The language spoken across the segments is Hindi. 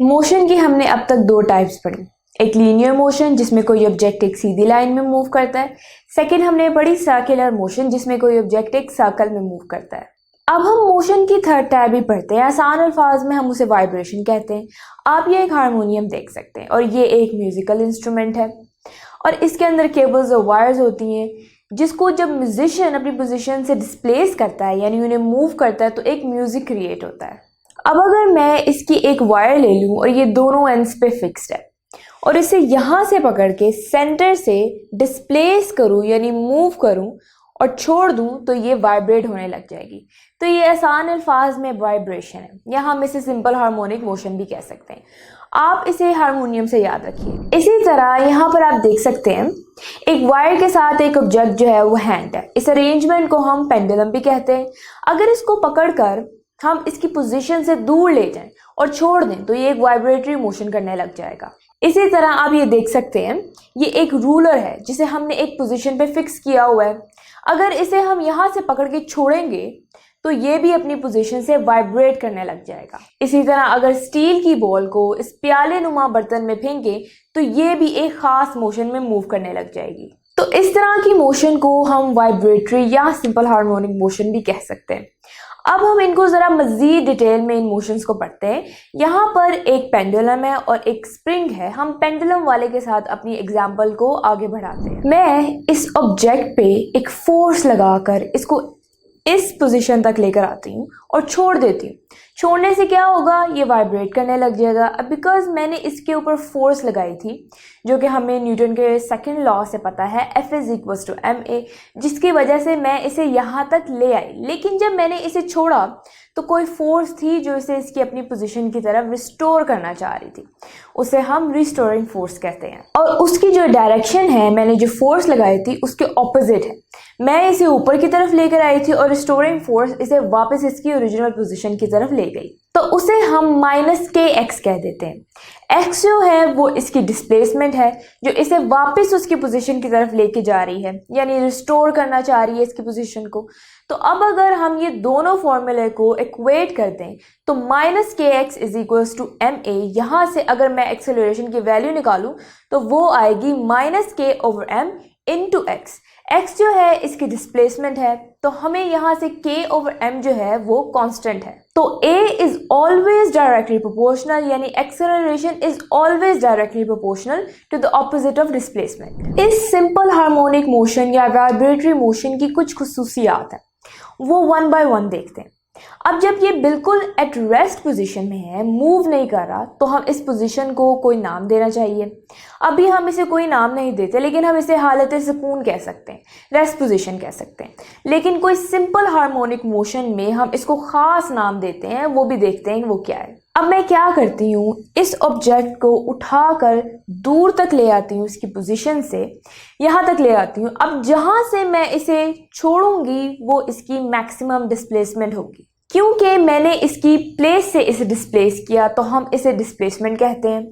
मोशन की हमने अब तक दो टाइप्स पढ़ी। एक लीनियर मोशन जिसमें कोई ऑब्जेक्ट एक सीधी लाइन में मूव करता है। सेकंड हमने पढ़ी सर्कुलर मोशन जिसमें कोई ऑब्जेक्ट एक सर्कल में मूव करता है। अब हम मोशन की थर्ड टाइप भी पढ़ते हैं। आसान अल्फाज में हम उसे वाइब्रेशन कहते हैं। आप ये एक हारमोनियम देख सकते हैं और ये एक म्यूजिकल इंस्ट्रूमेंट है और इसके अंदर केबल्स और वायर्स होती हैं जिसको जब म्यूजिशियन अपनी पोजीशन से डिस्प्लेस करता है यानी उन्हें मूव करता है तो एक म्यूजिक क्रिएट होता है। अब अगर मैं इसकी एक वायर ले लूं और ये दोनों एंड्स पे फिक्स्ड है और इसे यहाँ से पकड़ के सेंटर से डिस्प्लेस करूं यानी मूव करूं और छोड़ दूं तो ये वाइब्रेट होने लग जाएगी। तो ये आसान अल्फाज में वाइब्रेशन है या हम इसे सिंपल हार्मोनिक मोशन भी कह सकते हैं। आप इसे हारमोनियम से याद रखिए। इसी तरह यहाँ पर आप देख सकते हैं एक वायर के साथ एक ऑब्जेक्ट जो है वो हैंड है। इस अरेंजमेंट को हम पेंडुलम भी कहते हैं। अगर इसको पकड़कर हम इसकी पोजीशन से दूर ले जाएं और छोड़ दें तो ये एक वाइब्रेटरी मोशन करने लग जाएगा। इसी तरह आप ये देख सकते हैं ये एक रूलर है जिसे हमने एक पोजीशन पे फिक्स किया हुआ है। अगर इसे हम यहाँ से पकड़ के छोड़ेंगे तो ये भी अपनी पोजीशन से वाइब्रेट करने लग जाएगा। इसी तरह अगर स्टील की बॉल को इस प्याले नुमा बर्तन में फेंके तो ये भी एक खास मोशन में मूव करने लग जाएगी। तो इस तरह की मोशन को हम वाइब्रेटरी या सिंपल हार्मोनिक मोशन भी कह सकते हैं। अब हम इनको जरा मजीद डिटेल में इन मोशंस को पढ़ते हैं। यहाँ पर एक पेंडुलम है और एक स्प्रिंग है। हम पेंडुलम वाले के साथ अपनी एग्जाम्पल को आगे बढ़ाते हैं। मैं इस ऑब्जेक्ट पे एक फोर्स लगाकर इसको इस पोजीशन तक लेकर आती हूँ और छोड़ देती हूँ। छोड़ने से क्या होगा, ये वाइब्रेट करने लग जाएगा। अब बिकॉज मैंने इसके ऊपर फोर्स लगाई थी जो कि हमें न्यूटन के सेकंड लॉ से पता है F = ma, जिसकी वजह से मैं इसे यहाँ तक ले आई। लेकिन जब मैंने इसे छोड़ा तो कोई फोर्स थी जो इसे इसकी अपनी पोजीशन की तरफ रिस्टोर करना चाह रही थी। उसे हम रिस्टोरिंग फोर्स कहते हैं और उसकी जो डायरेक्शन है, मैंने जो फोर्स लगाई थी उसके ऑपोजिट है। मैं इसे ऊपर की तरफ लेकर आई थी और रिस्टोरिंग फोर्स इसे वापस इसकी ओरिजिनल पोजीशन की तरफ ले गई। तो उसे हम -kx कह देते हैं। x जो है वो इसकी डिस्प्लेसमेंट है जो इसे वापस उसकी पोजीशन की तरफ लेके जा रही है यानी रिस्टोर करना चाह रही है इसकी पोजीशन को। तो अब अगर हम ये दोनों फॉर्मूले को इक्वेट कर दें तो -kx = ma, यहाँ से अगर मैं एक्सेलरेशन की वैल्यू निकालूं तो वो आएगी -k/m × x। x जो है इसकी डिस्प्लेसमेंट है तो हमें यहाँ से k/m जो है वो कांस्टेंट है। तो a is always directly proportional यानी acceleration is always directly proportional to the opposite of displacement। इस सिंपल हार्मोनिक मोशन या वाइब्रेटरी मोशन की कुछ खुसूसियात है वो वन बाय वन देखते हैं। अब जब ये बिल्कुल एट रेस्ट पोजीशन में है, मूव नहीं कर रहा, तो हम इस पोजीशन को कोई नाम देना चाहिए। अभी हम इसे कोई नाम नहीं देते लेकिन हम इसे हालत सुकून कह सकते हैं, रेस्ट पोजीशन कह सकते हैं। लेकिन कोई सिंपल हार्मोनिक मोशन में हम इसको खास नाम देते हैं, वो भी देखते हैं वो क्या है। अब मैं क्या करती हूँ, इस ऑब्जेक्ट को उठाकर दूर तक ले आती हूँ, इसकी पोजीशन से यहाँ तक ले आती हूँ। अब जहाँ से मैं इसे छोड़ूंगी वो इसकी मैक्सिमम डिस्प्लेसमेंट होगी। क्योंकि मैंने इसकी प्लेस से इसे डिस्प्लेस किया तो हम इसे डिस्प्लेसमेंट कहते हैं।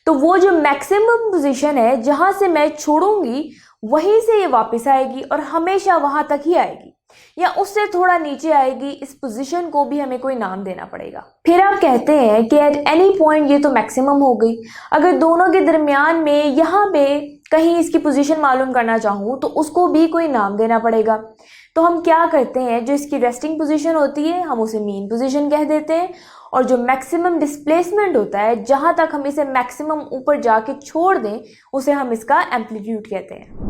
तो वो जो मैक्सिमम पोजीशन है जहाँ से मैं छोड़ूंगी वहीं से ये वापस आएगी और हमेशा वहाँ तक ही आएगी या उससे थोड़ा नीचे आएगी। इस पोजीशन को भी हमें कोई नाम देना पड़ेगा। फिर आप कहते हैं कि एट एनी पॉइंट ये तो मैक्सिमम हो गई। अगर दोनों के दरमियान में यहाँ पे कहीं इसकी पोजीशन मालूम करना चाहूँ तो उसको भी कोई नाम देना पड़ेगा। तो हम क्या करते हैं, जो इसकी रेस्टिंग पोजीशन होती है हम उसे मीन पोजीशन कह देते हैं और जो मैक्सिमम डिस्प्लेसमेंट होता है जहाँ तक हम इसे मैक्सिमम ऊपर जाके छोड़ दें उसे हम इसका एम्पलीट्यूड कहते हैं।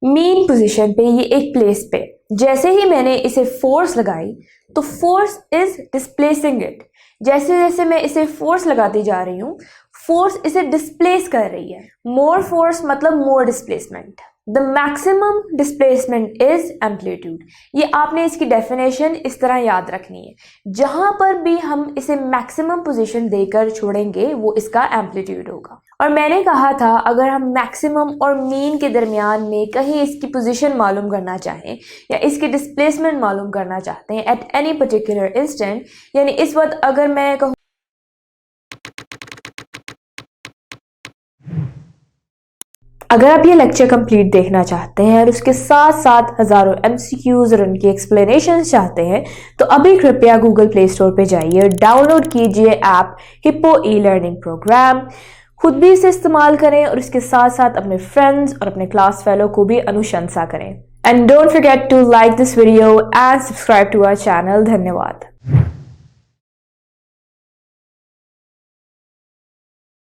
मीन पोजीशन पे ये एक प्लेस पे जैसे ही मैंने इसे फोर्स लगाई तो फोर्स इज डिस्प्लेसिंग इट। जैसे जैसे मैं इसे फोर्स लगाती जा रही हूँ फोर्स इसे डिस्प्लेस कर रही है। मोर फोर्स मतलब more displacement. The maximum displacement is amplitude. ये आपने इसकी डेफिनेशन इस तरह याद रखनी है। जहां पर भी हम इसे मैक्सिमम पोजीशन देकर छोड़ेंगे वो इसका एम्पलीट्यूड होगा। और मैंने कहा था अगर हम मैक्सिमम और मीन के दरमियान में कहीं इसकी पोजीशन मालूम करना चाहें या इसकी डिस्प्लेसमेंट मालूम करना चाहते हैं एट एनी पर्टिकुलर इंस्टेंट, यानी इस वक्त अगर मैं कहूँ अगर आप ये लेक्चर कंप्लीट देखना चाहते हैं और उसके साथ साथ हजारों MCQs और उनकी एक्सप्लेनेशंस चाहते हैं तो अभी कृपया गूगल प्ले स्टोर पे जाइए और डाउनलोड कीजिए ऐप हिप्पो ई-लर्निंग प्रोग्राम। खुद भी इसे इस्तेमाल करें और इसके साथ साथ अपने फ्रेंड्स और अपने क्लास फेलो को भी अनुशंसा करें। And don't forget to like this video and subscribe to our channel. धन्यवाद।